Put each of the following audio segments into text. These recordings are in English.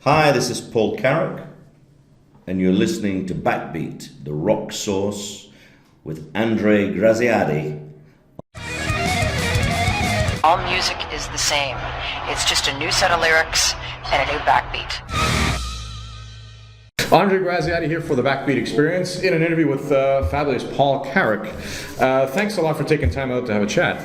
Hi, this is Paul Carrack, and you're listening to Backbeat, the rock source, with AndreGraziadei. All music is the same. It's just a new set of lyrics and a new backbeat. AndreGraziadei here for the Backbeat Experience in an interview with fabulous Paul Carrack. Thanks a lot for taking time out to have a chat.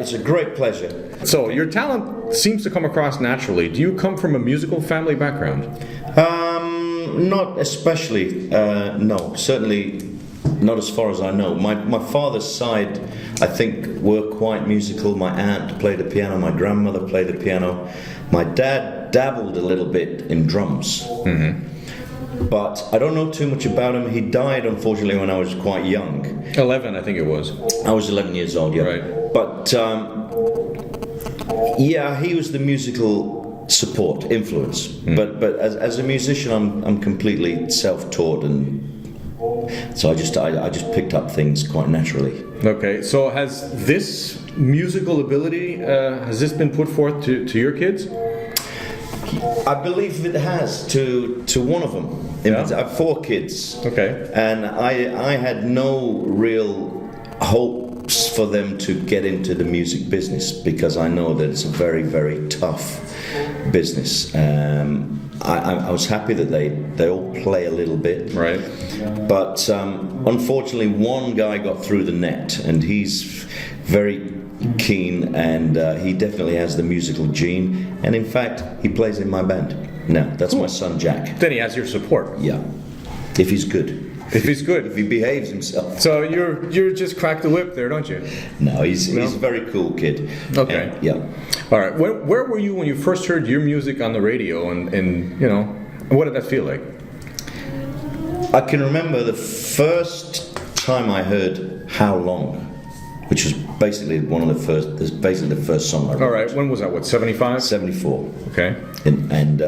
It's a great pleasure. So, your talent seems to come across naturally. Do you come from a musical family background? Not especially, no. Certainly not as far as I know. My father's side, I think, were quite musical. My aunt played the piano, my grandmother played the piano. My dad dabbled a little bit in drums. Mm-hmm. But I don't know too much about him. He died, unfortunately, when I was quite young. 11, I think it was. I was 11 years old, yeah. Right. But, yeah, he was the musical support, influence. But as a musician, I'm completely self-taught, and so I just picked up things quite naturally. Okay, so has this musical ability, has this been put forth to your kids? I believe it has to one of them. Yeah. I have 4 kids. Okay. And I had no real hopes for them to get into the music business, because I know that it's a very, very tough business. I was happy that they all play a little bit. Right. But unfortunately, one guy got through the net, and he's very keen, and he definitely has the musical gene, and in fact he plays in my band now. That's Cool. my son Jack. Then he has your support. Yeah, if he's good. If he's good. If he behaves himself. So you're just crack the whip there, don't you? No, he's a very cool kid. Okay. And, yeah. All right. Where were you when you first heard your music on the radio, and you know, what did that feel like? I can remember the first time I heard How Long, which was basically the first song I wrote. All right. When was that? What, 75? 74. Okay. And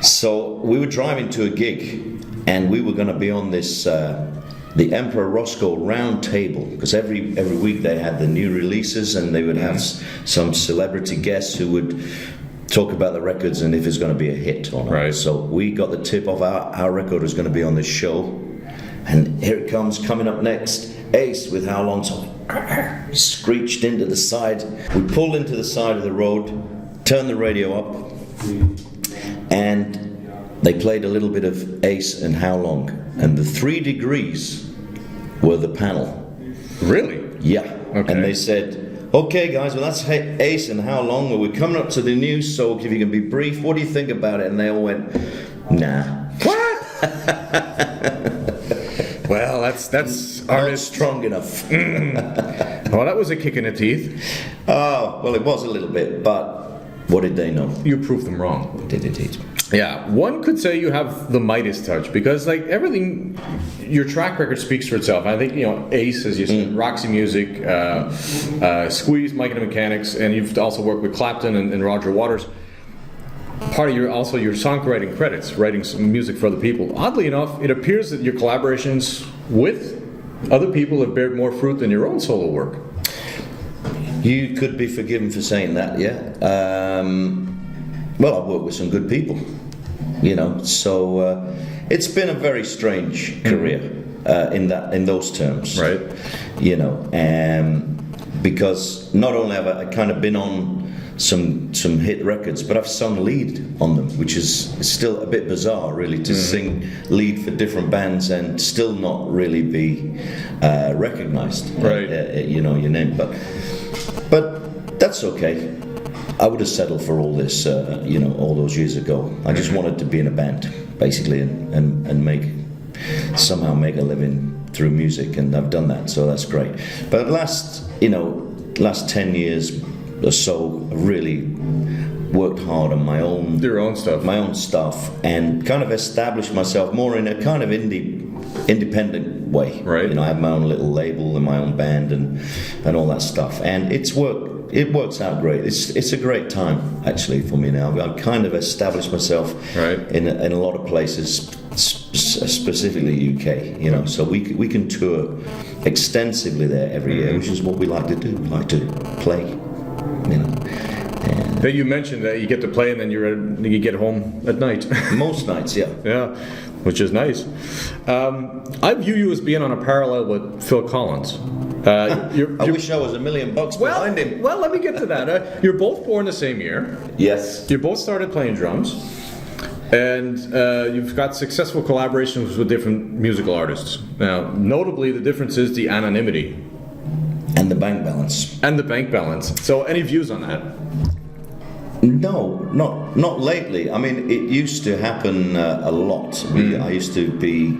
so we were driving to a gig, and we were going to be on this the Emperor Roscoe round table, because every week they had the new releases, and they would have some celebrity guests who would talk about the records and if it's going to be a hit or not. Right. So we got the tip of our record was going to be on this show, and here it comes, coming up next, Ace with How Long. So screeched into the side. We pulled into the side of the road, turned the radio up, and they played a little bit of Ace and How Long, and the 3 degrees were the panel. Really? Yeah. Okay. And they said, okay guys, well that's Ace and How Long. Well, we're coming up to the news, so if you can be brief, what do you think about it? And they all went, nah. What? Well, that's Not strong enough. Well, that was a kick in the teeth. Oh, well, it was a little bit, but what did they know? You proved them wrong. Did indeed. Yeah, one could say you have the Midas touch, because like everything, your track record speaks for itself. I think, you know, Ace, as you said, Roxy Music, Squeeze, Mike and the Mechanics, and you've also worked with Clapton and Roger Waters. Part of your songwriting credits, writing some music for other people. Oddly enough, it appears that your collaborations with other people have bared more fruit than your own solo work. You could be forgiven for saying that, yeah. Well, I've worked with some good people, you know, so it's been a very strange career in those terms, Right. You know, because not only have I kind of been on some hit records, but I've sung lead on them, which is still a bit bizarre, really, to sing lead for different bands and still not really be recognized, Right. you know, your name, but that's okay. I would have settled for all this, you know, all those years ago. I just wanted to be in a band, basically, and somehow make a living through music, and I've done that, so that's great. But last 10 years or so, I really worked hard on my own stuff, and kind of established myself more in a kind of independent way. Right. You know, I have my own little label and my own band and all that stuff, and it's worked. It works out great. It's a great time actually for me now. I've kind of established myself in a lot of places, specifically UK. You know, so we can tour extensively there every year, which is what we like to do. We like to play, you know, Then you mentioned that you get to play and then you get home at night. Most nights, yeah. Yeah, which is nice. I view you as being on a parallel with Phil Collins. I wish I was $1 million behind him. Well, let me get to that. You're both born the same year. Yes. You both started playing drums. And you've got successful collaborations with different musical artists. Now, notably, the difference is the anonymity. And the bank balance. And the bank balance. So, any views on that? No, not lately. I mean, it used to happen a lot. I used to be...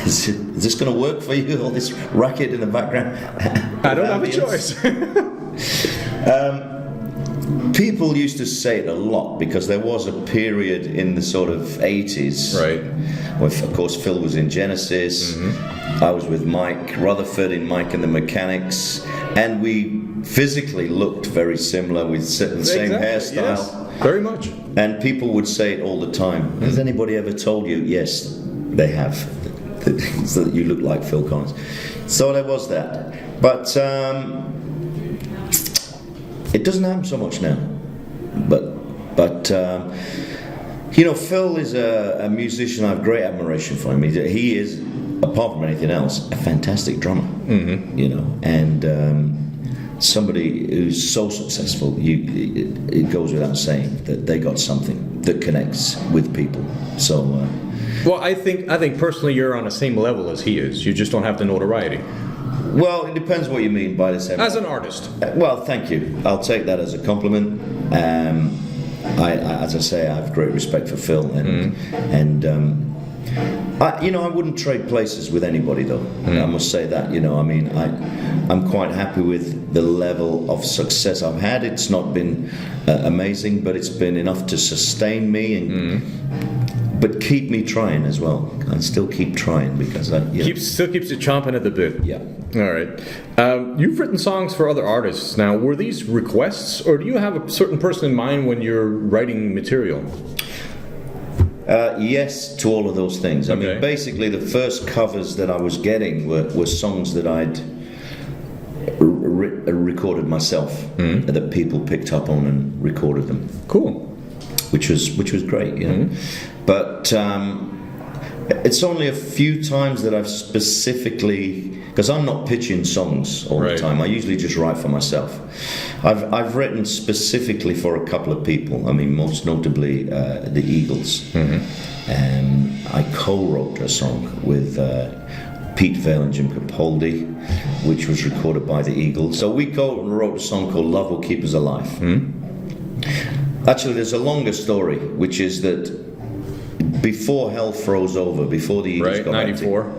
Is this going to work for you, all this racket in the background? I don't have a choice. People used to say it a lot because there was a period in the sort of 80s, right? Where, of course, Phil was in Genesis. I was with Mike Rutherford in Mike and the Mechanics, and we physically looked very similar with the same hairstyle. Yes, very much. And people would say it all the time. Has anybody ever told you? Yes, they have. So that you look like Phil Collins. So there was that. But it doesn't happen so much now. But you know, Phil is a musician. I have great admiration for him. He is, apart from anything else, a fantastic drummer. You know, and somebody who's so successful, it goes without saying that they got something that connects with people. So. Well, I think personally you're on the same level as he is. You just don't have the notoriety. Well, it depends what you mean by the same. As an artist. Well, thank you. I'll take that as a compliment. As I say, I have great respect for Phil, and I wouldn't trade places with anybody, though. I must say that. You know, I mean, I'm quite happy with the level of success I've had. It's not been amazing, but it's been enough to sustain me and. But keep me trying as well. I still keep trying because still keeps you chomping at the bit. Yeah. All right. You've written songs for other artists. Now, were these requests, or do you have a certain person in mind when you're writing material? Yes, to all of those things. I mean, basically, the first covers that I was getting were songs that I'd recorded myself, that people picked up on and recorded them. Cool. Which was great, you know. But it's only a few times that I've specifically, because I'm not pitching songs all the time. I usually just write for myself. I've written specifically for a couple of people. I mean, most notably the Eagles. I co-wrote a song with Pete Vale and Jim Capaldi, which was recorded by the Eagles. So we co-wrote a song called "Love Will Keep Us Alive." Actually, there's a longer story, which is that before Hell Froze Over, before the Eagles got 94.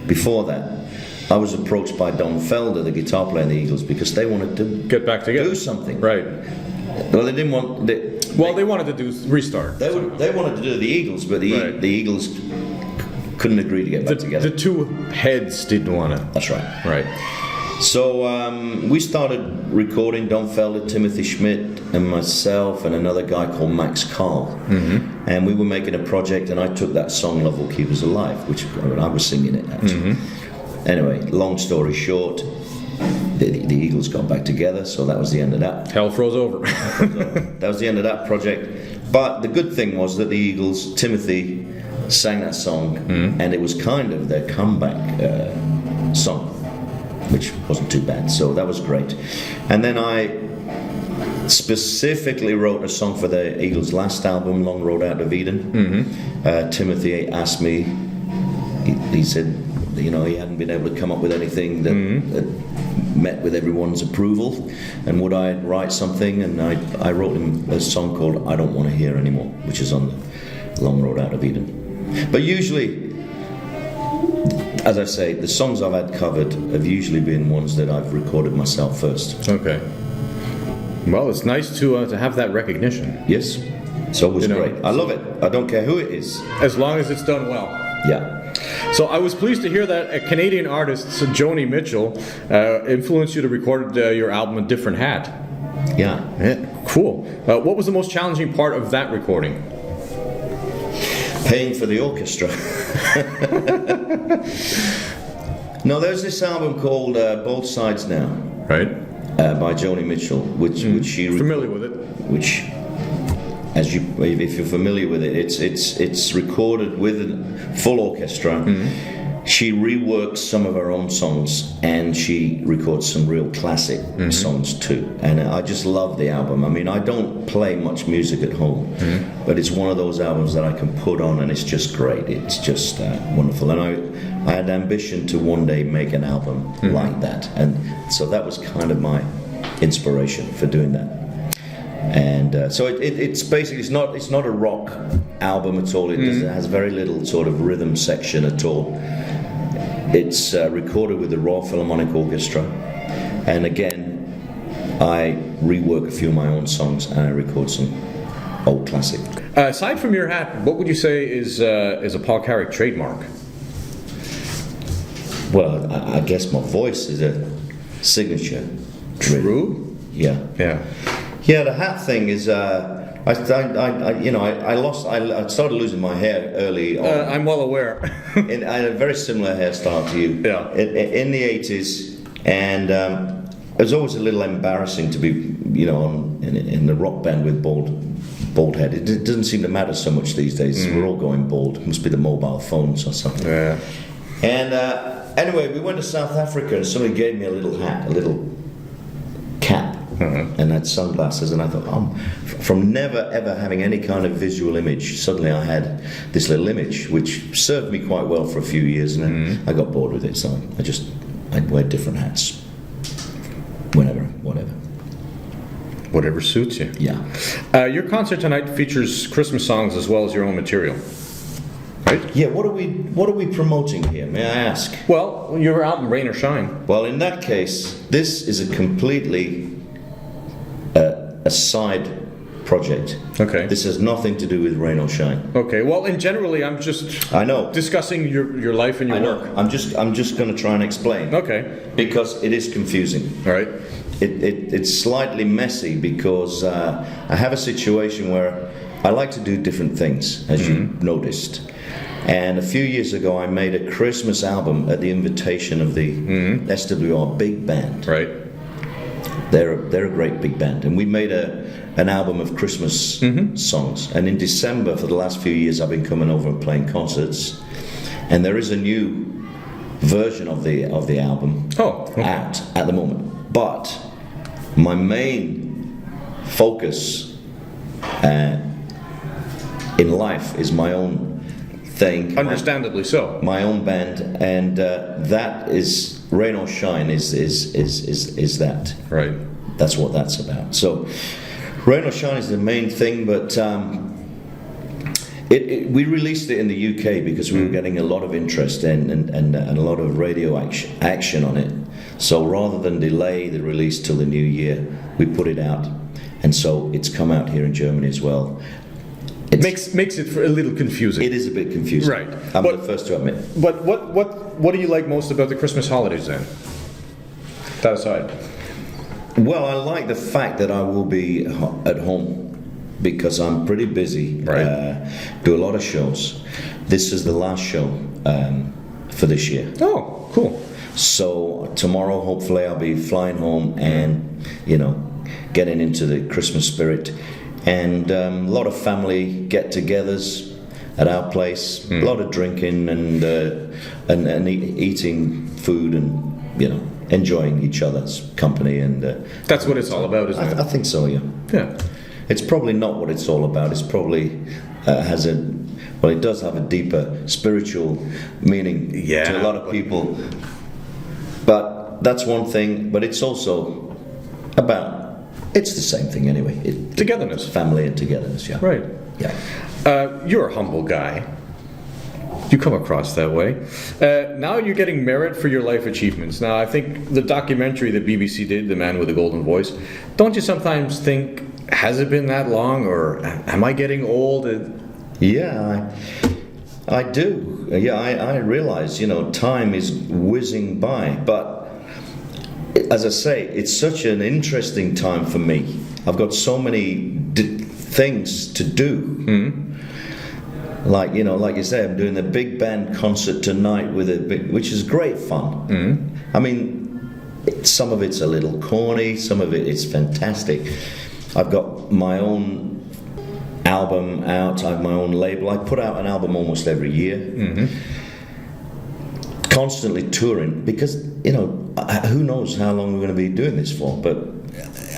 Before that, I was approached by Don Felder, the guitar player in the Eagles, because they wanted to get back together, do something. Right. Well, they didn't want. They wanted to do restart. They wanted to do the Eagles, but the Eagles couldn't agree to get back together. The two heads didn't want to. That's right. Right. So we started recording, Don Felder, Timothy Schmidt, and myself, and another guy called Max Carl. And we were making a project, and I took that song, "Love Will Keep Us Alive," which I was singing it, actually. Anyway, long story short, the Eagles got back together, so that was the end of that. Hell froze over. That was the end of that project. But the good thing was that the Eagles, Timothy, sang that song, and it was kind of their comeback song, which wasn't too bad, so that was great. And then I specifically wrote a song for the Eagles' last album, Long Road Out of Eden. Timothy asked me, he said, you know, he hadn't been able to come up with anything that met with everyone's approval, and would I write something, and I wrote him a song called "I Don't Want to Hear Anymore," which is on the Long Road Out of Eden. But usually, as I say, the songs I've had covered have usually been ones that I've recorded myself first. Okay. Well, it's nice to have that recognition. Yes, it's always great. I love it. I don't care who it is. As long as it's done well. Yeah. So I was pleased to hear that a Canadian artist, Joni Mitchell, influenced you to record your album "A Different Hat." Yeah. Cool. What was the most challenging part of that recording? Paying for the orchestra. No, there's this album called Both Sides Now. Right. By Joni Mitchell, which she familiar with it. which, as if you're familiar with it, it's recorded with a full orchestra. She reworks some of her own songs, and she records some real classic songs too. And I just love the album. I mean, I don't play much music at home, but it's one of those albums that I can put on, and it's just great. It's just wonderful. And I had ambition to one day make an album like that, and so that was kind of my inspiration for doing that. And so it's basically it's not a rock album at all. It has very little sort of rhythm section at all. It's recorded with the Royal Philharmonic Orchestra, and again, I rework a few of my own songs and I record some old classic. Aside from your hat, what would you say is a Paul Carrack trademark? Well, I guess my voice is a signature. True. Yeah. The hat thing is. I started losing my hair early on. I'm well aware. I had a very similar hairstyle to you. Yeah. In the 80s, and it was always a little embarrassing to be, in the rock band with bald head. It doesn't seem to matter so much these days. We're all going bald. It must be the mobile phones or something. Yeah. And anyway, we went to South Africa, and somebody gave me a little hat, a little cap. And had sunglasses, and I thought, from never ever having any kind of visual image, suddenly I had this little image, which served me quite well for a few years, and then I got bored with it, so I'd wear different hats, whatever suits you. Yeah. Your concert tonight features Christmas songs as well as your own material, right? Yeah. What are we promoting here? May I ask? Well, your album Rain or Shine. Well, in that case, this is a completely a side project. Okay. This has nothing to do with Rain or Shine. Okay. Well, in generally, I'm just discussing your life and your work. I'm just going to try and explain. Okay. Because it is confusing. All right. It's slightly messy because I have a situation where I like to do different things, as you noticed. And a few years ago, I made a Christmas album at the invitation of the SWR Big Band. Right. They're a great big band, and we made an album of Christmas songs. And in December, for the last few years, I've been coming over and playing concerts. And there is a new version of the album out at the moment. But my main focus in life is my own thing. Understandably so. My own band, and that is Rain or Shine. Is that right? That's what that's about. So, Rain or Shine is the main thing, but we released it in the UK because we were getting a lot of interest and a lot of radio action on it. So rather than delay the release till the new year, we put it out, and so it's come out here in Germany as well. Makes it a little confusing. It is a bit confusing. Right. I'm the first to admit. But what do you like most about the Christmas holidays then? That aside. Well, I like the fact that I will be at home because I'm pretty busy. Right. Do a lot of shows. This is the last show for this year. Oh, cool. So tomorrow, hopefully, I'll be flying home and getting into the Christmas spirit. And a lot of family get-togethers at our place. A lot of drinking and eating food and enjoying each other's company. And that's what it's all about, isn't it? I think so. Yeah. Yeah. It's probably not what it's all about. It's probably it does have a deeper spiritual meaning to a lot of people. But that's one thing. But it's also about. It's the same thing anyway. Togetherness. Family and togetherness, yeah. Right. Yeah. You're a humble guy. You come across that way. Now you're getting merit for your life achievements. Now, I think the documentary that BBC did, The Man with the Golden Voice, don't you sometimes think, has it been that long, or am I getting old? Yeah, I do. Yeah, I realize, time is whizzing by, but as I say, it's such an interesting time for me. I've got so many things to do. Like you say, I'm doing the big band concert tonight which is great fun. I mean, some of it's a little corny, some of it's fantastic. I've got my own album out. I have my own label. I put out an album almost every year. Constantly touring because, who knows how long we're going to be doing this for. But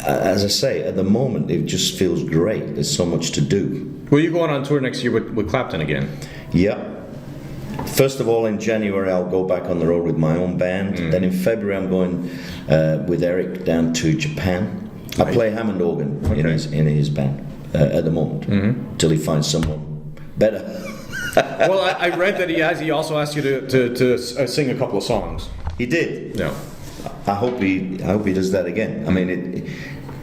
as I say, at the moment, it just feels great. There's so much to do. Well, you're going on tour next year with Clapton again. Yeah. First of all, in January, I'll go back on the road with my own band. Then in February, I'm going with Eric down to Japan. I play Hammond organ in his band at the moment, till he finds someone better. Well, I read that he also asked you to sing a couple of songs. He did. No. I hope he does that again. I mean,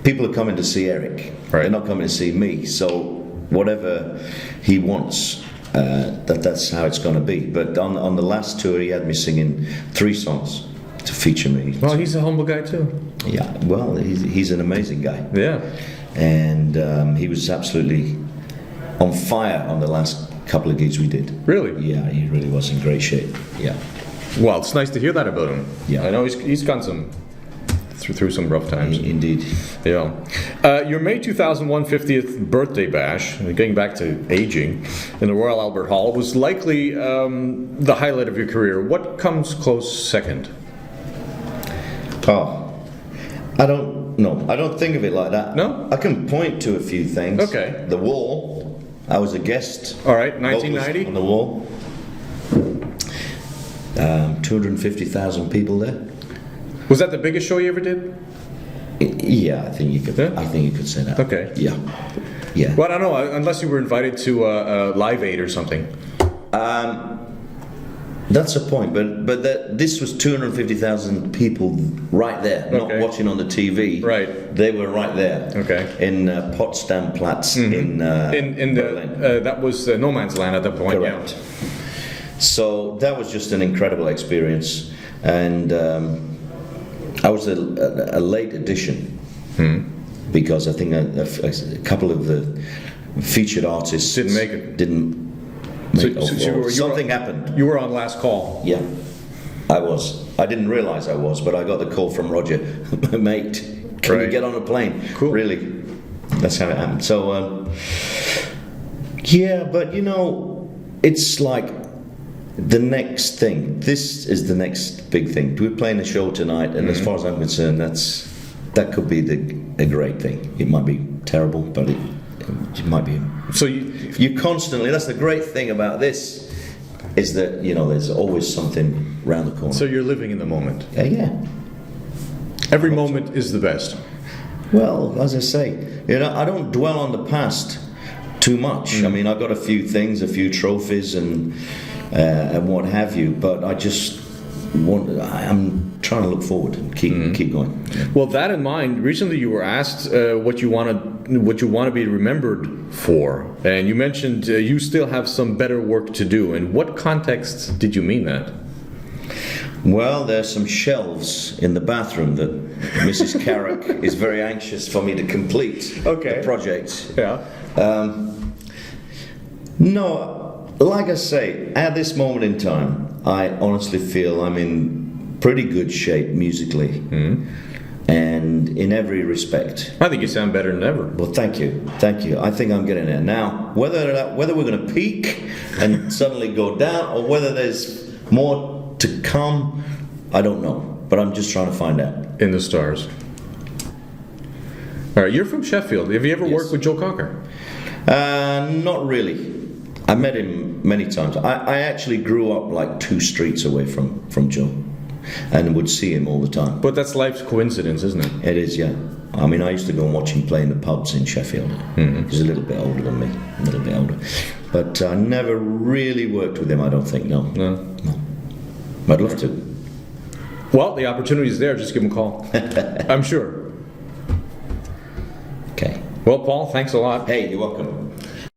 people are coming to see Eric. Right. They're not coming to see me. So whatever he wants, that's how it's going to be. But on the last tour, he had me singing 3 songs to feature me. Well, he's a humble guy too. Yeah. Well, he's an amazing guy. Yeah. And he was absolutely on fire on the last couple of gigs we did. Really? Yeah, he really was in great shape. Yeah. Well, it's nice to hear that about him. Yeah. I know he's gone through some rough times. Indeed. Yeah. Your May 2001 50th birthday bash, getting back to aging, in the Royal Albert Hall was likely the highlight of your career. What comes close second? Oh, I don't know. I don't think of it like that. No? I can point to a few things. Okay. The Wall. I was a guest. All right, 1990? On the Wall. 250,000 people there. Was that the biggest show you ever did? Yeah, I think you could. Yeah? I think you could say that. Okay. Yeah. Yeah. Well, I don't know, unless you were invited to Live Aid or something. That's a point, but this was 250,000 people right there, not watching on the TV. Right. They were right there. Okay. In Potsdam Platz in Berlin. That was no man's land at that point. Correct. So that was just an incredible experience, and I was a late addition because I think a couple of the featured artists Didn't make it. Something happened. You were on last call. Yeah, I was. I didn't realize I was, but I got the call from Roger, mate. Can you get on a plane? Cool. Really, that's how it happened. So, yeah, but it's like the next thing. This is the next big thing. We're playing a show tonight, and as far as I'm concerned, that could be a great thing. It might be terrible, but it might be. So you constantly. That's the great thing about this, is that there's always something round the corner. So you're living in the moment. Yeah. Every moment is the best. Well, as I say, I don't dwell on the past too much. I mean, I've got a few things, a few trophies, and what have you. But I just I'm trying to look forward and keep going. Well, that in mind, recently you were asked what you want to be remembered for, and you mentioned you still have some better work to do. In what context did you mean that? Well, there's some shelves in the bathroom that Mrs. Carrack is very anxious for me to complete the project. Yeah. No, like I say, at this moment in time, I honestly feel I'm in pretty good shape musically, and in every respect. I think you sound better than ever. Well, thank you. I think I'm getting there now. Whether we're going to peak and suddenly go down, or whether there's more to come, I don't know. But I'm just trying to find out. In the stars. All right, you're from Sheffield. Have you ever worked with Joe Cocker? Not really. I met him many times. I actually grew up like 2 streets away from Joe, and would see him all the time. But that's life's coincidence, isn't it? It is, yeah. I mean, I used to go and watch him play in the pubs in Sheffield. He's a little bit older than me, a little bit older. But I never really worked with him, I don't think, no. I'd love to. Well, the opportunity is there. Just give him a call. I'm sure. Okay. Well, Paul, thanks a lot. Hey, you're welcome.